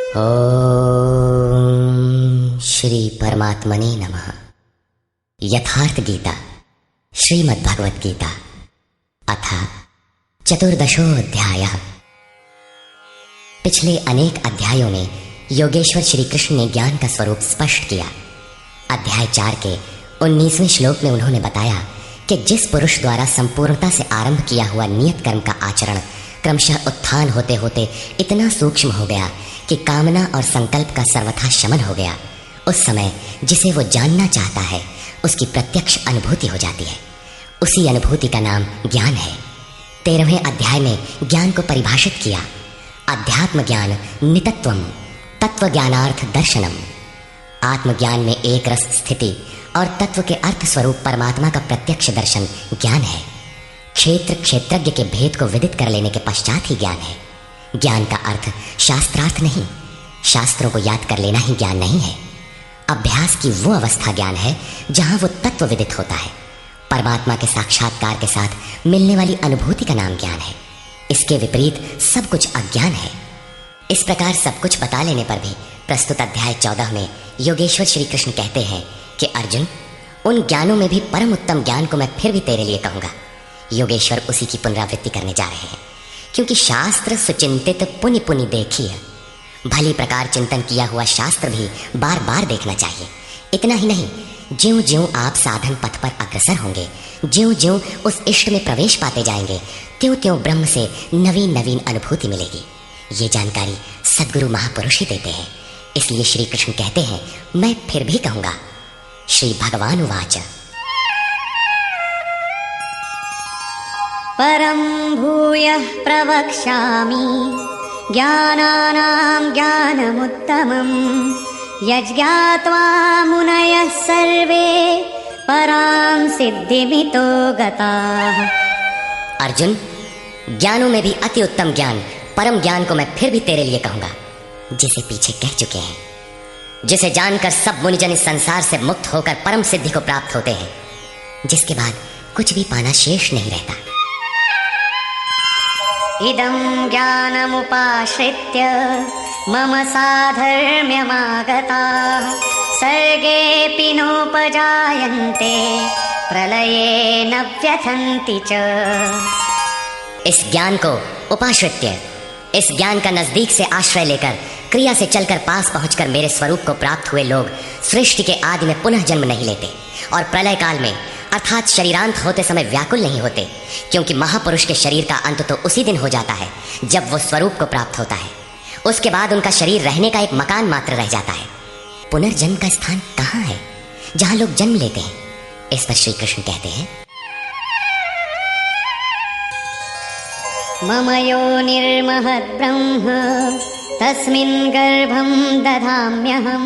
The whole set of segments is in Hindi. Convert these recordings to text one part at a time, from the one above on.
ओम श्री परमात्मने नमः। यथार्थ गीता श्रीमद् भगवत गीता अथ चतुर्दशोऽध्यायः। पिछले अनेक अध्यायों में योगेश्वर श्री कृष्ण ने ज्ञान का स्वरूप स्पष्ट किया। अध्याय 4 के 19वें श्लोक में उन्होंने बताया कि जिस पुरुष द्वारा संपूर्णता से आरंभ किया हुआ नियत कर्म का आचरण क्रमशः उत्थान होते होते इतना सूक्ष्म हो गया कि कामना और संकल्प का सर्वथा शमन हो गया, उस समय जिसे वो जानना चाहता है उसकी प्रत्यक्ष अनुभूति हो जाती है। उसी अनुभूति का नाम ज्ञान है। 13वें अध्याय में ज्ञान को परिभाषित किया। अध्यात्म ज्ञान नितत्वम तत्व ज्ञानार्थ दर्शनम। आत्मज्ञान में एक रस स्थिति और तत्व के अर्थ स्वरूप परमात्मा का प्रत्यक्ष दर्शन ज्ञान है। क्षेत्र क्षेत्रज्ञ के भेद को विदित कर लेने के पश्चात ही ज्ञान है। ज्ञान का अर्थ शास्त्रार्थ नहीं, शास्त्रों को याद कर लेना ही ज्ञान नहीं है। अभ्यास की वो अवस्था ज्ञान है जहां वो तत्व विदित होता है। परमात्मा के साक्षात्कार के साथ मिलने वाली अनुभूति का नाम ज्ञान है। इसके विपरीत सब कुछ अज्ञान है। इस प्रकार सब कुछ बता लेने पर भी प्रस्तुत अध्याय 14 में योगेश्वर श्री कृष्ण कहते हैं कि अर्जुन, उन ज्ञानों में भी परम उत्तम ज्ञान को मैं फिर भी तेरे लिए कहूंगा। योगेश्वर उसी की पुनरावृत्ति करने जा रहे हैं, क्योंकि शास्त्र सुचिंतित पुनि पुनि देखिए। भली प्रकार चिंतन किया हुआ शास्त्र भी बार बार देखना चाहिए। इतना ही नहीं, ज्यों ज्यों आप साधन पथ पर अग्रसर होंगे, ज्यों ज्यों उस इष्ट में प्रवेश पाते जाएंगे, त्यों त्यों ब्रह्म से नवीन नवीन अनुभूति मिलेगी। ये जानकारी सद्गुरु महापुरुष ही देते हैं। इसलिए श्री कृष्ण कहते हैं, मैं फिर भी कहूंगा। श्री भगवान उवाच परं भूयः प्रवक्ष्यामि ज्ञानानां ज्ञानमुत्तमं यज्ञात्वा मुनयः सर्वे परां सिद्धिमितो गताः। अर्जुन, ज्ञानों में भी अति उत्तम ज्ञान परम ज्ञान को मैं फिर भी तेरे लिए कहूंगा, जिसे पीछे कह चुके हैं, जिसे जानकर सब मुनिजन इस संसार से मुक्त होकर परम सिद्धि को प्राप्त होते हैं, जिसके बाद कुछ भी पाना शेष नहीं रहता। इदं ज्ञानमुपाश्रित्य मम साधर्म्यमागताः सर्गेऽपि नोपजायन्ते प्रलये न व्यथन्ति च। इस ज्ञान को उपाश्रित्य, इस ज्ञान का नजदीक से आश्रय लेकर क्रिया से चलकर पास पहुंचकर मेरे स्वरूप को प्राप्त हुए लोग सृष्टि के आदि में पुनः जन्म नहीं लेते और प्रलय काल में अर्थात शरीरांत होते समय व्याकुल नहीं होते, क्योंकि महापुरुष के शरीर का अंत तो उसी दिन हो जाता है जब वो स्वरूप को प्राप्त होता है। उसके बाद उनका शरीर रहने का एक मकान मात्र रह जाता है। पुनर्जन्म का स्थान कहाँ है जहां लोग जन्म लेते हैं? इस पर श्री कृष्ण कहते हैं, मम योनिर्महद्ब्रह्म तस्मिन् गर्भं दधाम्यहं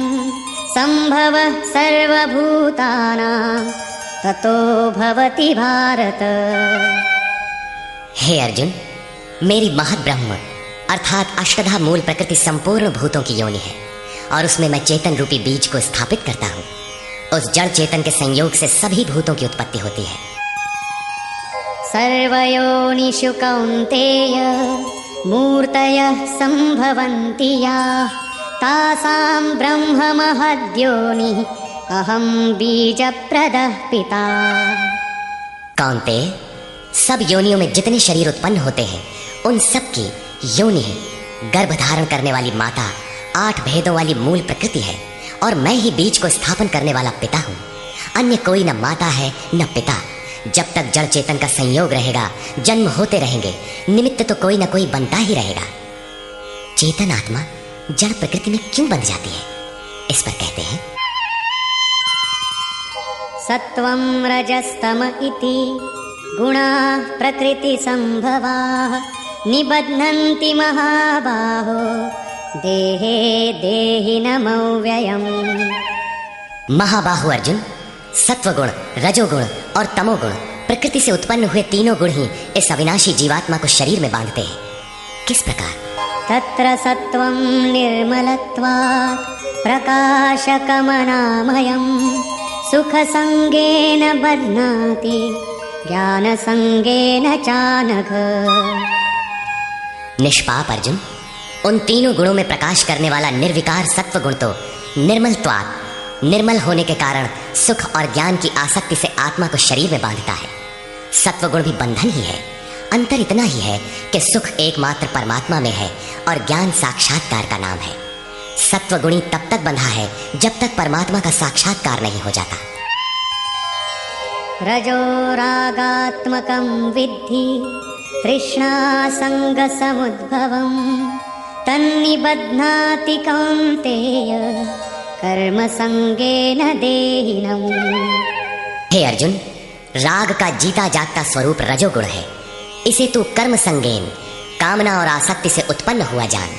सम्भवः सर्वभूतानां ततो भवति भारत। हे अर्जुन, मेरी महत ब्रह्म अर्थात अष्टधा मूल प्रकृति संपूर्ण भूतों की योनि है और उसमें मैं चेतन रूपी बीज को स्थापित करता हूँ। उस जड़ चेतन के संयोग से सभी भूतों की उत्पत्ति होती है। सर्वयोनिषु कौन्तेय मूर्तयः सम्भवन्ति याः तासां ब्रह्म महद्योनिः अहं बीजप्रदः पिता। कौन्तेय, सब योनियों में जितने शरीर उत्पन्न होते हैं उन सब की योनि है, गर्भ धारण करने वाली माता, 8 भेदों वाली मूल प्रकृति है और मैं ही बीज को स्थापन करने वाला पिता हूँ। अन्य कोई न माता है न पिता। जब तक जड़ चेतन का संयोग रहेगा जन्म होते रहेंगे, निमित्त तो कोई न कोई बनता ही रहेगा। चेतन आत्मा जड़ प्रकृति में क्यों बंध जाती है? इस पर कहते हैं, सत्वं रजस्तम इति गुणाः प्रकृति संभवाः निबध्नन्ति महाबाहो देहे देहिनमव्ययम्। महाबाहु अर्जुन, सत्वगुण, रजोगुण और तमोगुण प्रकृति से उत्पन्न हुए तीनों गुण ही इस अविनाशी जीवात्मा को शरीर में बांधते हैं। किस प्रकार? तत्र सत्वं निर्मलत्वात् प्रकाशकमनामयम् सुखसंगेन बध्नाति ज्ञानसंगेन चानघ। निष्पाप अर्जुन, उन तीनों गुणों में प्रकाश करने वाला निर्विकार सत्व गुण तो निर्मलत्वात्, निर्मल होने के कारण सुख और ज्ञान की आसक्ति से आत्मा को शरीर में बांधता है। सत्व गुण भी बंधन ही है। अंतर इतना ही है कि सुख एकमात्र परमात्मा में है और ज्ञान साक्षात्कार का नाम है। सत्व गुणी तब तक बंधा है जब तक परमात्मा का साक्षात्कार नहीं हो जाता। रजो रागात्मकं विद्धि तृष्णा संग समुद्भवम् तन्निबध्नाति कौन्तेय कर्म संगेन देहिनम्। हे अर्जुन, राग का जीता जागता स्वरूप रजोगुण है। इसे तू कर्म संगेन, कामना और आसक्ति से उत्पन्न हुआ जान।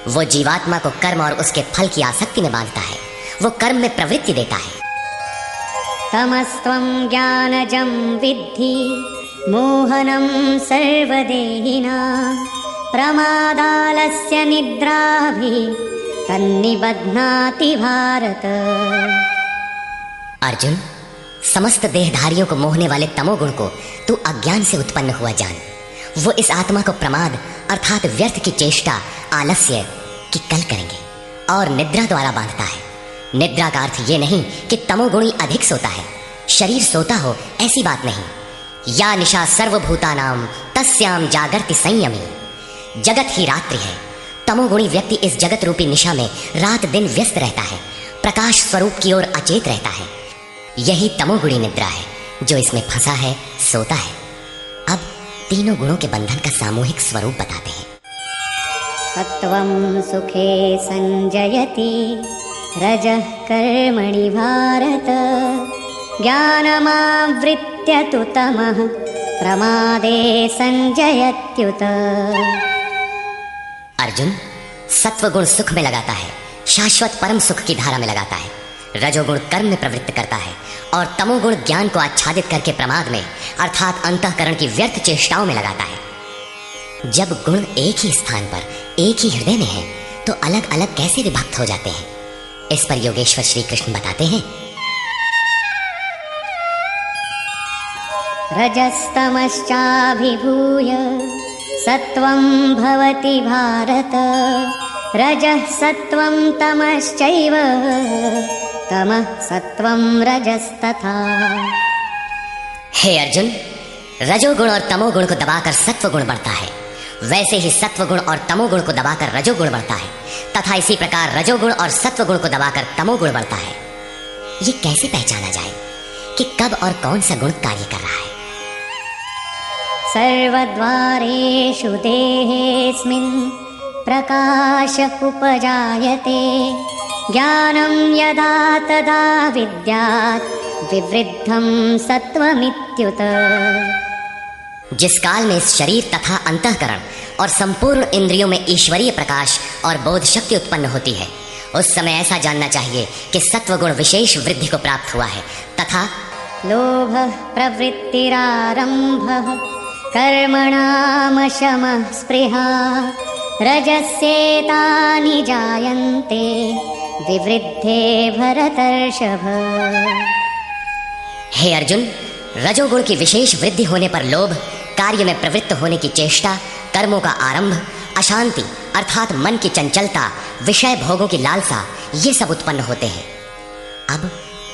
वो जीवात्मा को कर्म और उसके फल की आसक्ति में बांधता है, वो कर्म में प्रवृत्ति देता है। तमस्त्वं ज्ञानजं विद्धि मोहनं सर्वदेहिनां प्रमादालस्य निद्राभिः तन्निबध्नाति भारत। अर्जुन, समस्त देहधारियों को मोहने वाले तमोगुण को तू अज्ञान से उत्पन्न हुआ जान। वो इस आत्मा को प्रमाद अर्थात व्यर्थ की चेष्टा, आलस्य कि कल करेंगे और निद्रा द्वारा बांधता है। निद्रा का अर्थ ये नहीं कि तमोगुणी अधिक सोता है, शरीर सोता हो, ऐसी बात नहीं। या निशा सर्वभूतानां तस्याम जागर्ति संयमी। जगत ही रात्रि है। तमोगुणी व्यक्ति इस जगत रूपी निशा में रात दिन व्यस्त रहता है, प्रकाश स्वरूप की ओर अचेत रहता है। यही तमोगुणी निद्रा है जो इसमें फंसा है, सोता है। अब तीनों गुणों के बंधन का सामूहिक स्वरूप बताते हैं। सत्वं सुखे संजयति रजः कर्मणि भारत ज्ञानमावृत्य तु तमः प्रमादे संजयत्युत। अर्जुन, सत्वगुण सुख में लगाता है, शाश्वत परम सुख की धारा में लगाता है। रजोगुण कर्म में प्रवृत्त करता है और तमोगुण ज्ञान को आच्छादित करके प्रमाद में अर्थात अंतःकरण की व्यर्थ चेष्टाओं में लगाता है। जब गुण एक ही स्थान पर, एक ही हृदय में है, तो अलग अलग कैसे विभक्त हो जाते हैं? इस पर योगेश्वर श्री कृष्ण बताते हैं। रजस्तमश्चाभिभूय सत्वं भवति भारत रजः सत्वं तमश्चैव तमः सत्वं रजस्तथा। हे अर्जुन, रजोगुण और तमोगुण को दबाकर सत्वगुण बढ़ता है, वैसे ही सत्वगुण और तमोगुण को दबाकर रजोगुण बढ़ता है तथा इसी प्रकार रजोगुण और सत्वगुण को दबाकर तमोगुण बढ़ता है। ये कैसे पहचाना जाए कि कब और कौन सा गुण कार्य कर रहा है? सर्वद्वारेषु देहेऽस्मिन् प्रकाश उपजायते ज्ञानं यदा तदा विद्यात् विवृद्धं सत्वमित्युत। जिस काल में इस शरीर तथा अंतःकरण और संपूर्ण इंद्रियों में ईश्वरीय प्रकाश और बोध शक्ति उत्पन्न होती है, उस समय ऐसा जानना चाहिए कि सत्वगुण विशेष वृद्धि को प्राप्त हुआ है तथा लोभः प्रवृत्तिरारम्भः कर्मणां शमः स्पृहा रजस्येतानि जायन्ते विवृद्धे भरतर्षभ। हे अर्जुन, रजोगुण की विशेष वृद्धि होने पर लोभ, कार्य में प्रवृत्त होने की चेष्टा, कर्मों का आरंभ, अशांति अर्थात मन की चंचलता, विषय भोगों की लालसा, ये सब उत्पन्न होते हैं। अब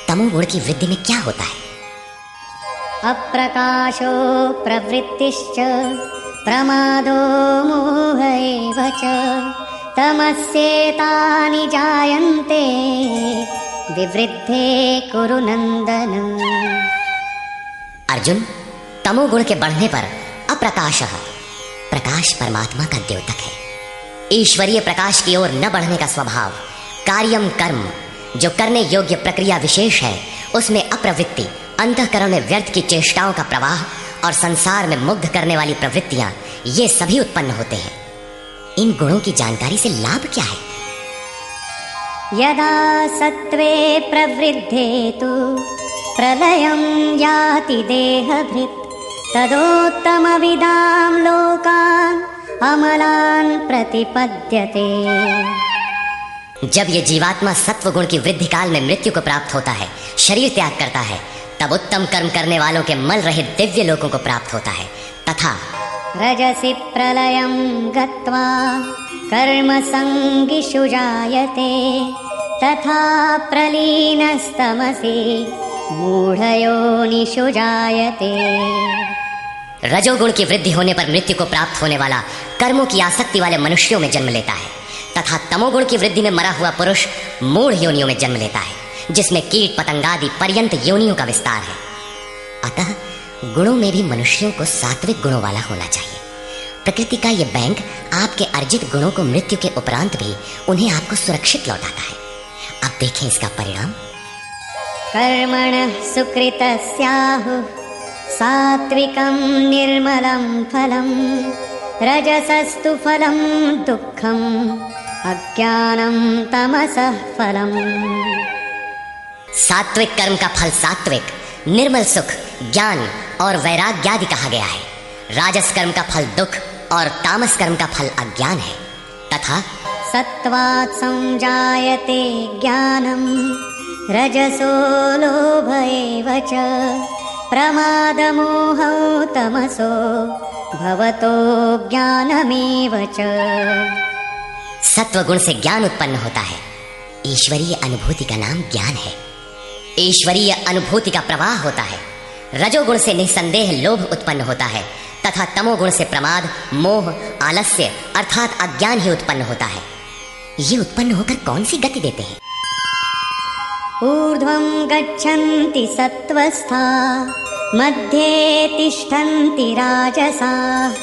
तमोगुण की वृद्धि में क्या होता है? अप्रकाशो प्रवृत्तिश्च प्रमादो मोह एव च तमस्येतानि जायन्ते विवृद्धे कुरु नन्दन। अर्जुन, तमोगुण के बढ़ने पर अप्रकाशः, प्रकाश परमात्मा का द्योतक है। ईश्वरीय प्रकाश की ओर न बढ़ने का स्वभाव, कार्यम कर्म जो करने योग्य प्रक्रिया विशेष है उसमें अप्रवृत्ति, अंतःकरण में व्यर्थ की चेष्टाओं का प्रवाह और संसार में मुग्ध करने वाली प्रवृत्तियां, ये सभी उत्पन्न होते हैं। इन गुणों की जानकारी से लाभ क्या है? यदा सत्वे प्रवृद्धे तु प्रलयं याति देहभृत् तदोत्तमविदां लोकान् अमलान् प्रतिपद्यते। जब ये जीवात्मा सत्वगुण की वृद्धि काल में मृत्यु को प्राप्त होता है, शरीर त्याग करता है, तब उत्तम कर्म करने वालों के मल रहित दिव्य लोकों को प्राप्त होता है तथा रजसि प्रलयं गत्वा कर्मसङ्गिषु जायते तथा प्रलीनस्तमसि मूढयोनिषु जायते। रजोगुण की वृद्धि होने पर मृत्यु को प्राप्त होने वाला कर्मों की आसक्ति वाले मनुष्यों में जन्म लेता है तथा तमोगुण की वृद्धि में मरा हुआ पुरुष मूढ़ योनियों में जन्म लेता है जिसमें कीट पतंगादि पर्यंत योनियों का विस्तार है। अतः गुणों में भी मनुष्यों को सात्विक गुणों वाला होना चाहिए। प्रकृति का यह बैंक आपके अर्जित गुणों को मृत्यु के उपरांत भी उन्हें आपको सुरक्षित लौटाता है। अब देखें इसका परिणाम। कर्मणः सुकृतस्याहुः सात्विकं निर्मलं फलं रजसस्तु फलं दुःखम् अज्ञानं तमसः फलम्। सात्विक कर्म का फल सात्विक, निर्मल सुख, ज्ञान और वैराग्य आदि कहा गया है। राजस कर्म का फल दुख और तामस कर्म का फल अज्ञान है। तथा सत्वात् संजायते ज्ञानं रजसो लोभ एव च प्रमादमोहौ तमसो भवतो ज्ञानमेव च। सत्व गुण से ज्ञान उत्पन्न होता है। ईश्वरीय अनुभूति का नाम ज्ञान है। ईश्वरीय अनुभूति का प्रवाह होता है। रजोगुण से निसंदेह लोभ उत्पन्न होता है तथा तमोगुण से प्रमाद, मोह, आलस्य अर्थात अज्ञान ही उत्पन्न होता है। ये उत्पन्न होकर कौन सी गति देते हैं? ऊर्ध्वं गच्छन्ति सत्त्वस्था मध्ये तिष्ठन्ति राजसाः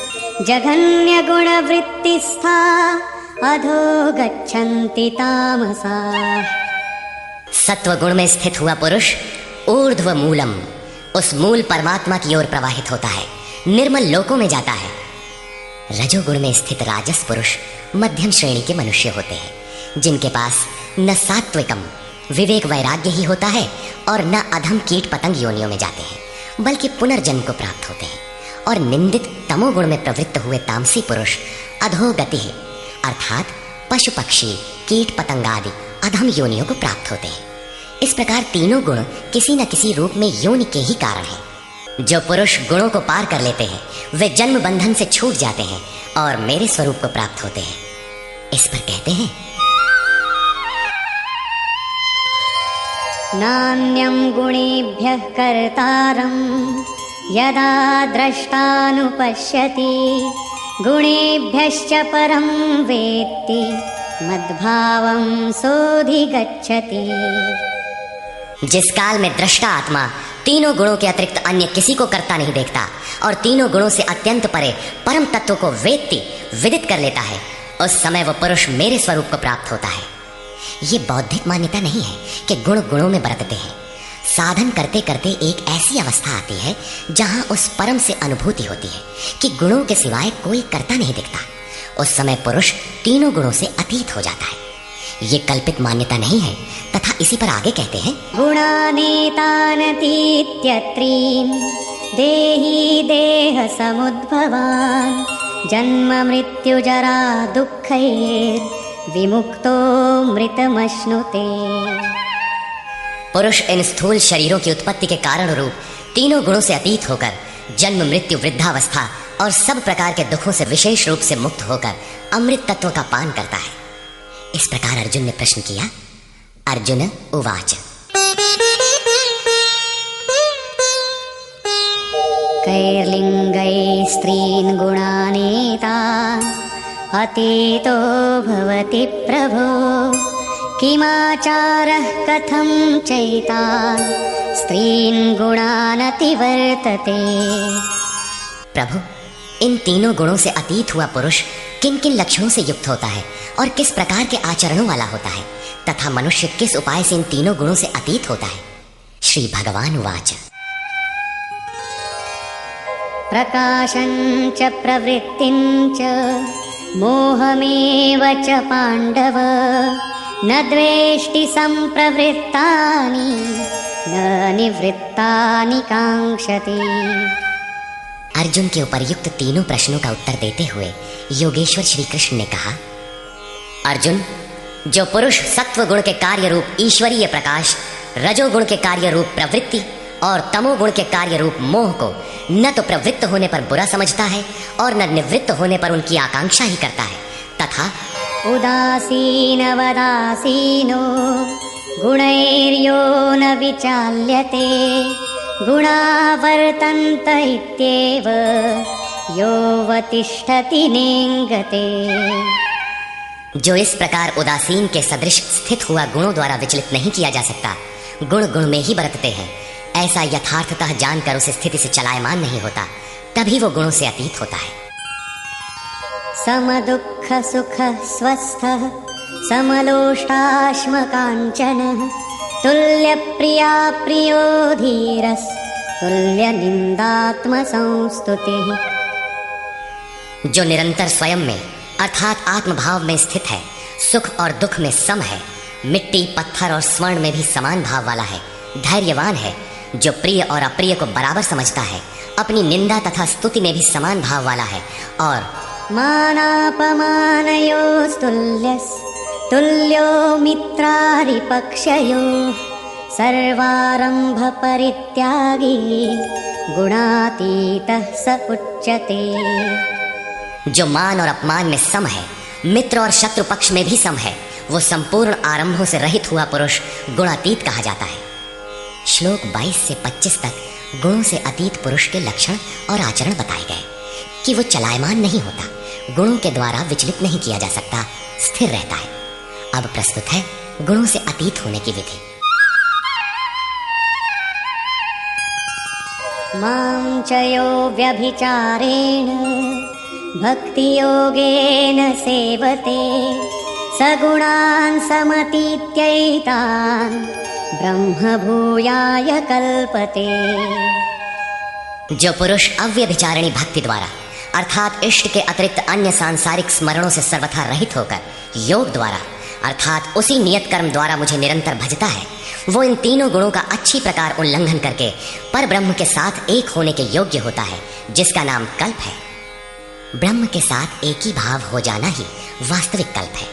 जघन्यगुणवृत्तिस्था अधो गच्छन्ति तामसाः। सत्व गुण में स्थित हुआ पुरुष ऊर्ध्व मूलम, उस मूल परमात्मा की ओर प्रवाहित होता है, निर्मल लोकों में जाता है। रजोगुण में स्थित राजस पुरुष मध्यम श्रेणी के मनुष्य होते हैं जिनके पास न सात्विकम विवेक वैराग्य ही होता है और न अधम कीट पतंग योनियों में जाते हैं बल्कि पुनर्जन्म को प्राप्त होते हैं। और निंदित तमोगुण में प्रवृत्त हुए तामसी पुरुष अधोगति है अर्थात पशु पक्षी कीट पतंग आदि अधम योनियों को प्राप्त होते हैं। इस प्रकार तीनों गुण किसी न किसी रूप में योनि के ही कारण हैं। जो पुरुष गुणों को पार कर लेते हैं वे जन्म बंधन से छूट जाते हैं और मेरे स्वरूप को प्राप्त होते हैं। इस पर कहते हैं नान्यं गुणेभ्यः कर्तारं यदा द्रष्टानुपश्यति गुणेभ्यश्च परं वेत्ति मद्भावं सोऽधिगच्छति। जिस काल में दृष्टा आत्मा तीनों गुणों के अतिरिक्त अन्य किसी को करता नहीं देखता और तीनों गुणों से अत्यंत परे परम तत्व को वेत्ति विदित कर लेता है उस समय वह पुरुष मेरे स्वरूप को प्राप्त होता है। ये बौद्धिक मान्यता नहीं है कि गुण गुणों में बरतते हैं। साधन करते करते एक ऐसी अवस्था आती है जहां उस परम से अनुभूति होती है कि गुणों के सिवाय कोई करता नहीं दिखता। उस समय पुरुष तीनों गुणों से अतीत हो जाता है। ये कल्पित मान्यता नहीं है तथा इसी पर आगे कहते हैं गुणानेतानतीत्यत्रीन् देही देह समुद्भवान् जन्म मृत्यु जरा दुःखैर् विमुक्तो मृतमश्नुते। पुरुष इन स्थूल शरीरों की उत्पत्ति के कारण रूप तीनों गुणों से अतीत होकर जन्म मृत्यु वृद्धावस्था और सब प्रकार के दुखों से विशेष रूप से मुक्त होकर अमृत तत्व का पान करता है। इस प्रकार अर्जुन ने प्रश्न किया। अर्जुन उवाच कैर्लिङ्गैः स्त्रीन् गुणानेतान् अतीतो भवति प्रभो किमाचारः कथं चैतान् स्त्रीन् गुणानतिवर्तते। प्रभु, इन तीनों गुणों से अतीत हुआ पुरुष किन किन लक्षणों से युक्त होता है और किस प्रकार के आचरणों वाला होता है तथा मनुष्य किस उपाय से इन तीनों गुणों से अतीत होता है। श्री भगवान उवाच प्रकाशं च प्रवृत्तिं च मोहमेव च पाण्डव न द्वेष्टि सम्प्रवृत्तानि न निवृत्तानि काङ्क्षति। अर्जुन के उपर्युक्त तीनों प्रश्नों का उत्तर देते हुए योगेश्वर श्री कृष्ण ने कहा, अर्जुन, जो पुरुष सत्व गुण के कार्य रूप ईश्वरीय प्रकाश, रजोगुण के कार्य रूप प्रवृत्ति और तमोगुण के कार्य रूप मोह को न तो प्रवृत्त होने पर बुरा समझता है और न निवृत्त होने पर उनकी आकांक्षा ही करता है, तथा उदासीनवदासीनो गुणैर्यो न विचाल्यते गुणा वर्तन्त इत्येव योऽवतिष्ठति नेङ्गते। जो इस प्रकार उदासीन के सदृश स्थित हुआ गुणों द्वारा विचलित नहीं किया जा सकता, गुण गुण में ही बरतते हैं, ऐसा यथार्थतः जानकर उस स्थिति से चलायमान नहीं होता, तभी वो गुणों से अतीत होता है। समदुःख सुख स्वस्थः समलोष्टाश्मकाञ्चनः तुल्य प्रिया प्रियो धीरस् तुल्य निंदात्मसंस्तुतिः। जो निरंतर स्वयं में अर्थात आत्मभाव में स्थित है, सुख और दुख में सम है, मिट्टी पत्थर और स्वर्ण में भी समान भाव वाला है, धैर्यवान है, जो प्रिय और अप्रिय को बराबर समझता है, अपनी निंदा तथा स्तुति में भी समान भाव वाला है, और मानापमानयोस्तुल्यस् तुल्यो मित्रारिपक्षयोः सर्वारंभ परित्यागी गुणातीतः स उच्यते। जो मान और अपमान में सम है, मित्र और शत्रु पक्ष में भी सम है, वो संपूर्ण आरंभों से रहित हुआ पुरुष गुणातीत कहा जाता है। श्लोक 22 से 25 तक गुणों से अतीत पुरुष के लक्षण और आचरण बताए गए कि वो चलायमान नहीं होता, गुणों के द्वारा विचलित नहीं किया जा सकता, स्थिर रहता है। अब प्रस्तुत है गुणों से अतीत होने की विधि। मां च यो व्यभिचारेण भक्ति योगेन सेवते सगुणान् समतीत्यैतान् ब्रह्म भूयाय कल्पते। जो पुरुष अव्यभिचारिणी भक्ति द्वारा अर्थात इष्ट के अतिरिक्त अन्य सांसारिक स्मरणों से सर्वथा रहित होकर योग द्वारा अर्थात उसी नियत कर्म द्वारा मुझे निरंतर भजता है, वो इन तीनों गुणों का अच्छी प्रकार उल्लंघन करके पर ब्रह्म के साथ एक होने के योग्य होता है, जिसका नाम कल्प है। ब्रह्म के साथ एक ही भाव हो जाना ही वास्तविक कल्प है।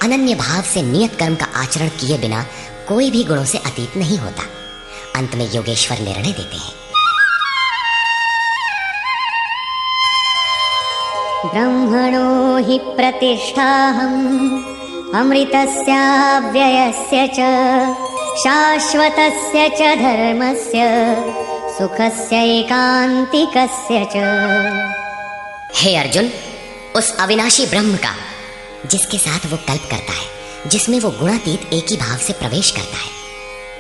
अनन्य भाव से नियत कर्म का आचरण किए बिना कोई भी गुणों से अतीत नहीं होता। अंत में योगेश्वर निर्णय देते हैं, ब्रह्मणो हि प्रतिष्ठाहम् अमृतस्याव्ययस्य च शाश्वतस्य च धर्मस्य सुखस्यैकान्तिकस्य च। हे अर्जुन, उस अविनाशी ब्रह्म का जिसके साथ वो कल्प करता है, जिसमें वो गुणातीत एक ही भाव से प्रवेश करता है,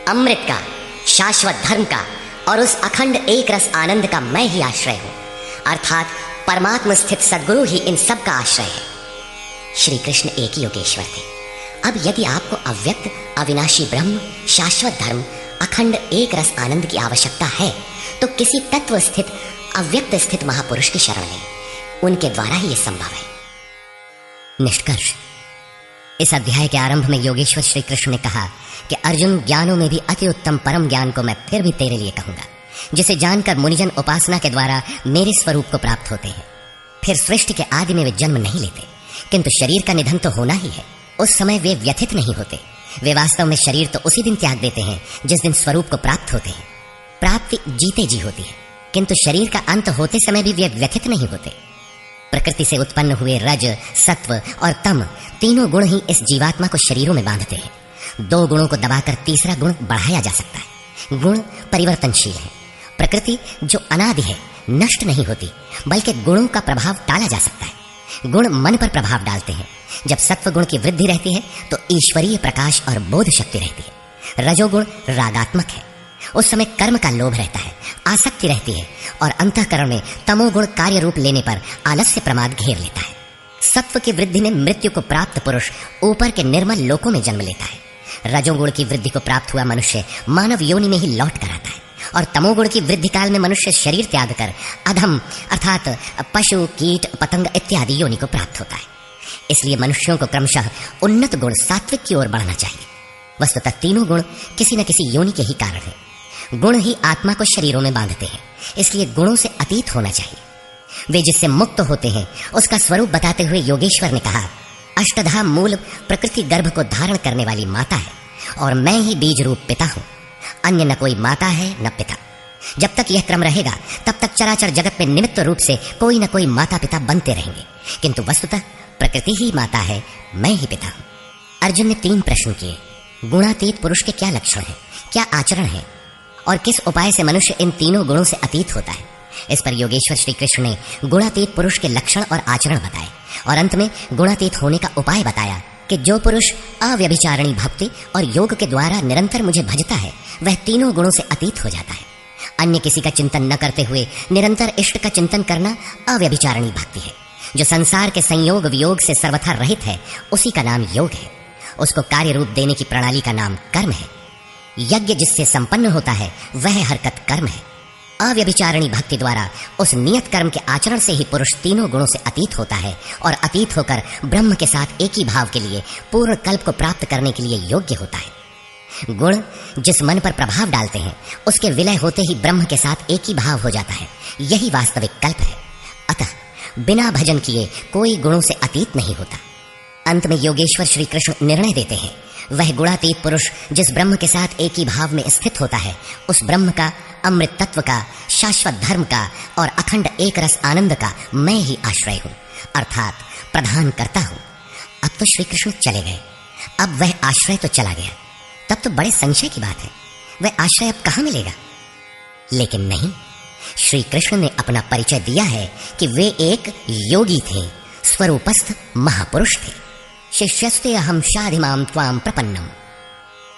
अमृत का, शाश्वत धर्म का और उस अखंड एक रस आनंद का मैं ही आश्रय हूं, अर्थात परमात्म स्थित सद्गुरु ही इन सब का आश्रय है। श्री कृष्ण एक ही योगेश्वर थे। अब यदि आपको अव्यक्त अविनाशी ब्रह्म, शाश्वत धर्म, अखंड एक रस आनंद की आवश्यकता है तो किसी तत्व स्थित अव्यक्त स्थित महापुरुष की शरण लें, उनके द्वारा ही यह संभव है। निष्कर्ष, इस अध्याय के आरंभ में योगेश्वर श्री कृष्ण ने कहा कि अर्जुन, ज्ञानों में भी अति उत्तम परम ज्ञान को मैं फिर भी तेरे लिए कहूंगा, जिसे जानकर मुनिजन उपासना के द्वारा मेरे स्वरूप को प्राप्त होते हैं। फिर सृष्टि के आदि में वे जन्म नहीं लेते, किंतु शरीर का निधन तो होना ही है। उस समय वे व्यथित नहीं होते। वे वास्तव में शरीर तो उसी दिन त्याग देते हैं जिस दिन स्वरूप को प्राप्त होते हैं। प्राप्ति जीते जी होती है, किंतु शरीर का अंत होते समय भी वे व्यथित नहीं होते। प्रकृति से उत्पन्न हुए रज, सत्व और तम तीनों गुण ही इस जीवात्मा को शरीरों में बांधते हैं। दो गुणों को दबाकर तीसरा गुण बढ़ाया जा सकता है। गुण परिवर्तनशील है। प्रकृति जो अनादि है नष्ट नहीं होती, बल्कि गुणों का प्रभाव टाला जा सकता है। गुण मन पर प्रभाव डालते हैं। जब सत्व गुण की वृद्धि रहती है तो ईश्वरीय प्रकाश और बोध शक्ति रहती है। रजोगुण रागात्मक है, उस समय कर्म का लोभ रहता है, आसक्ति रहती है, और अंतःकरण में तमोगुण कार्य रूप लेने पर आलस्य प्रमाद घेर लेता है। सत्व की वृद्धि में मृत्यु को प्राप्त पुरुष ऊपर के निर्मल लोकों में जन्म लेता है। रजोगुण की वृद्धि को प्राप्त हुआ मनुष्य मानव योनि में ही लौट कर आता है, और तमोगुण की वृद्धि काल में मनुष्य शरीर त्याग कर अधम अर्थात पशु, कीट, पतंग इत्यादि योनि को प्राप्त होता है। इसलिए मनुष्यों को क्रमशः उन्नत गुण सात्विक की ओर बढ़ना चाहिए। वस्तुतः तीनों गुण किसी न किसी योनि के ही कारण है। गुण ही आत्मा को शरीरों में बांधते हैं, इसलिए गुणों से अतीत होना चाहिए। वे जिससे मुक्त होते हैं उसका स्वरूप बताते हुए योगेश्वर ने कहा, अष्टधा मूल प्रकृति गर्भ को धारण करने वाली माता है, और मैं ही बीज रूप पिता हूं। अन्य न कोई माता है न पिता। जब तक यह क्रम रहेगा तब तक चराचर जगत में निमित्त रूप से कोई न कोई माता पिता बनते रहेंगे, किंतु वस्तुतः प्रकृति ही माता है, मैं ही पिता हूं। अर्जुन ने 3 प्रश्न किए। गुणातीत पुरुष के क्या लक्षण हैं, क्या आचरण है, और किस उपाय से मनुष्य इन तीनों गुणों से अतीत होता है। इस पर योगेश्वर श्री कृष्ण ने गुणातीत पुरुष के लक्षण और आचरण बताए और अंत में गुणातीत होने का उपाय बताया कि जो पुरुष अव्यभिचारिणी भक्ति और योग के द्वारा निरंतर मुझे भजता है वह तीनों गुणों से अतीत हो जाता है। अन्य किसी का चिंतन न करते हुए निरंतर इष्ट का चिंतन करना अव्यभिचारिणी भक्ति है। जो संसार के संयोग वियोग से सर्वथा रहित है उसी का नाम योग है। उसको कार्य रूप देने की प्रणाली का नाम कर्म है। यज्ञ जिससे संपन्न होता है वह हरकत कर्म है। अव्यभिचारिणी भक्ति द्वारा उस नियत कर्म के आचरण से ही पुरुष तीनों गुणों से अतीत होता है और अतीत होकर ब्रह्म के साथ एक ही भाव के लिए पूर्ण कल्प को प्राप्त करने के लिए योग्य होता है। गुण जिस मन पर प्रभाव डालते हैं उसके विलय होते ही ब्रह्म के साथ एक ही भाव हो जाता है, यही वास्तविक कल्प है। अतः बिना भजन किए कोई गुणों से अतीत नहीं होता। अंत में योगेश्वर श्री कृष्ण निर्णय देते हैं, वह गुणातीत पुरुष जिस ब्रह्म के साथ एक ही भाव में स्थित होता है उस ब्रह्म का, अमृत तत्व का, शाश्वत धर्म का और अखंड एक रस आनंद का मैं ही आश्रय हूं, अर्थात प्रधान करता हूं। अब तो श्री कृष्ण चले गए, अब वह आश्रय तो चला गया, तब तो बड़े संशय की बात है, वह आश्रय अब कहां मिलेगा। लेकिन नहीं, श्री कृष्ण ने अपना परिचय दिया है कि वे एक योगी थे, स्वरूपस्थ महापुरुष थे। शिष्यस्ते अहम शाधिमाम त्वाम प्रपन्नम।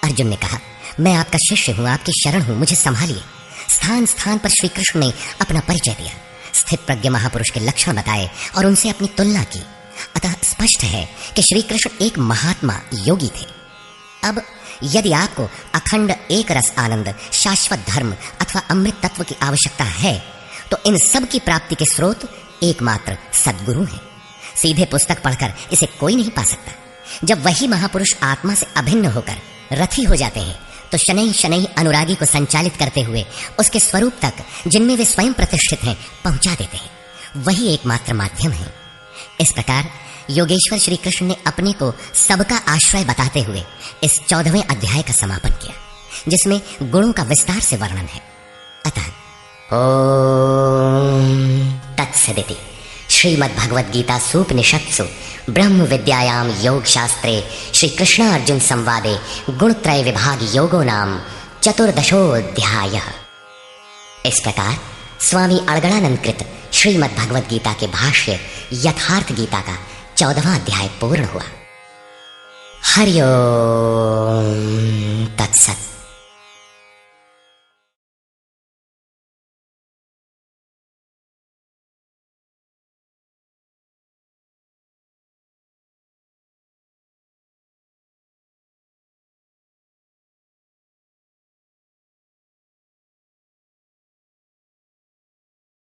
अर्जुन ने कहा, मैं आपका शिष्य हूं, आपकी शरण हूं, मुझे संभालिए। स्थान स्थान पर श्री कृष्ण ने अपना परिचय दिया, स्थित प्रज्ञ महापुरुष के लक्षण बताए और उनसे अपनी तुलना की। अतः स्पष्ट है कि श्री कृष्ण एक महात्मा योगी थे। अब यदि आपको अखंड एक रस आनंद, शाश्वत धर्म अथवा अमृत तत्व की आवश्यकता है तो इन सब की प्राप्ति के स्रोत एकमात्र सद्गुरु हैं। सीधे पुस्तक पढ़कर इसे कोई नहीं पा सकता। जब वही महापुरुष आत्मा से अभिन्न होकर रथी हो जाते हैं तो शनैः शनैः अनुरागी को संचालित करते हुए उसके स्वरूप तक, जिनमें वे स्वयं प्रतिष्ठित हैं, पहुंचा देते हैं। वही एकमात्र माध्यम है। इस प्रकार योगेश्वर श्री कृष्ण ने अपने को सबका आश्रय बताते हुए इस 14वें अध्याय का समापन किया, जिसमें गुणों का विस्तार से वर्णन है। अतः ओम तत्सदिति श्रीमद्भगवद गीता सूपनिषत्सु ब्रह्म विद्यायाम योग शास्त्रे श्री कृष्ण अर्जुन संवादे गुणत्रय विभाग योगो नाम 14वाध्यायः। इस प्रकार स्वामी अड़गड़ानंद कृत श्रीमद्भगवद गीता के भाष्य यथार्थ गीता का 14वां अध्याय पूर्ण हुआ। हरि ओम तत्सत्।